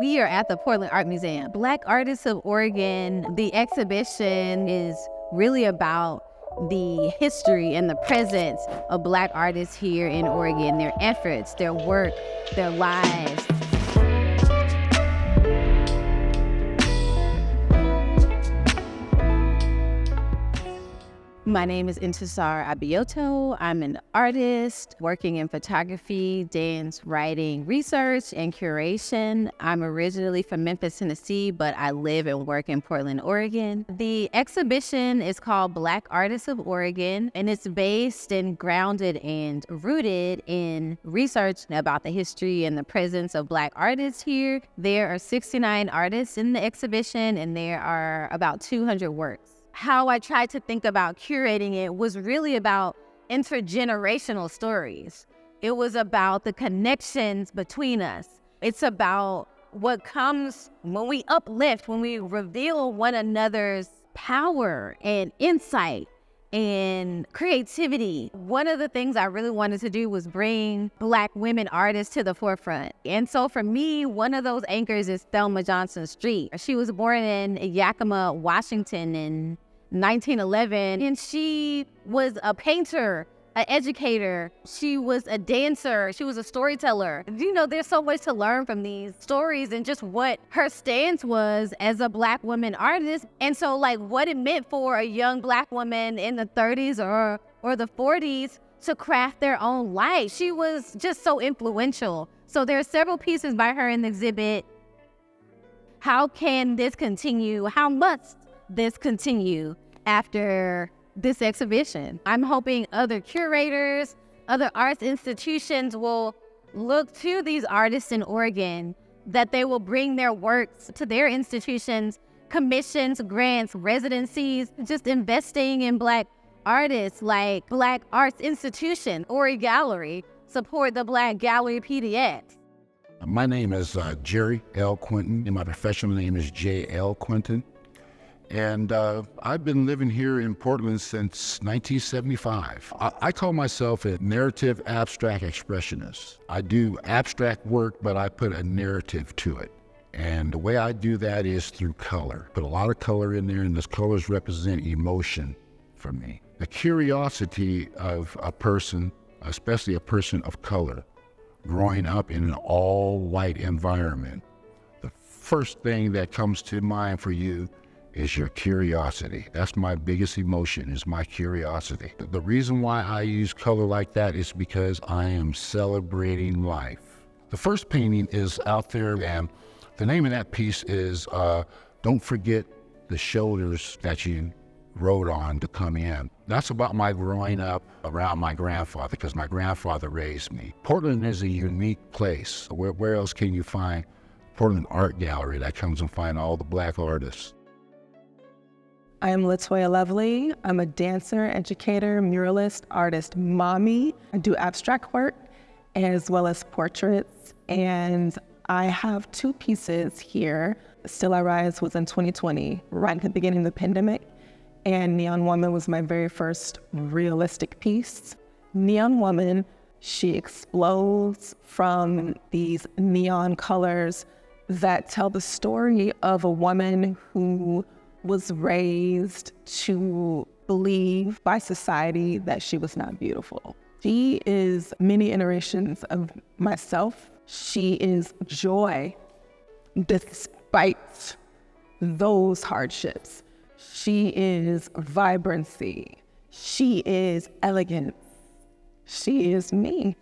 We are at the Portland Art Museum. Black Artists of Oregon. The exhibition is really about the history and the presence of Black artists here in Oregon, their efforts, their work, their lives. My name is Intisar Abioto. I'm an artist working in photography, dance, writing, research, and curation. I'm originally from Memphis, Tennessee, but I live and work in Portland, Oregon. The exhibition is called Black Artists of Oregon, and it's based and grounded and rooted in research about the history and the presence of Black artists here. There are 69 artists in the exhibition, and there are about 200 works. How I tried to think about curating it was really about intergenerational stories. It was about the connections between us. It's about what comes when we uplift, when we reveal one another's power and insight and creativity. One of the things I really wanted to do was bring Black women artists to the forefront. And so for me, one of those anchors is Thelma Johnson Street. She was born in Yakima, Washington in 1911, and she was a painter, an educator. She was a dancer. She was a storyteller. You know, there's so much to learn from these stories and just what her stance was as a Black woman artist. And so like what it meant for a young Black woman in the 30s or the 40s to craft their own life. She was just so influential. So there are several pieces by her in the exhibit. How can this continue? How must this continue after this exhibition? I'm hoping other curators, other arts institutions will look to these artists in Oregon, that they will bring their works to their institutions, commissions, grants, residencies, just investing in Black artists like Black Arts Institution, Ori Gallery, support the Black Gallery PDX. My name is Jerry L Quinton, and my professional name is J. L Quinton. And I've been living here in Portland since 1975. I call myself a narrative abstract expressionist. I do abstract work, but I put a narrative to it. And the way I do that is through color. Put a lot of color in there, and those colors represent emotion for me. The curiosity of a person, especially a person of color, growing up in an all-white environment, the first thing that comes to mind for you is your curiosity. That's my biggest emotion, is my curiosity. The reason why I use color like that is because I am celebrating life. The first painting is out there, and the name of that piece is Don't Forget the Shoulders That You Rode On to Come In. That's about my growing up around my grandfather, because my grandfather raised me. Portland is a unique place. Where else can you find Portland Art Gallery that comes and find all the Black artists? I am Latoya Lovely. I'm a dancer, educator, muralist, artist, mommy. I do abstract work as well as portraits. And I have two pieces here. Still I Rise was in 2020, right at the beginning of the pandemic. And Neon Woman was my very first realistic piece. Neon Woman, she explodes from these neon colors that tell the story of a woman who was raised to believe by society that she was not beautiful. She is many iterations of myself. She is joy despite those hardships. She is vibrancy. She is elegance. She is me.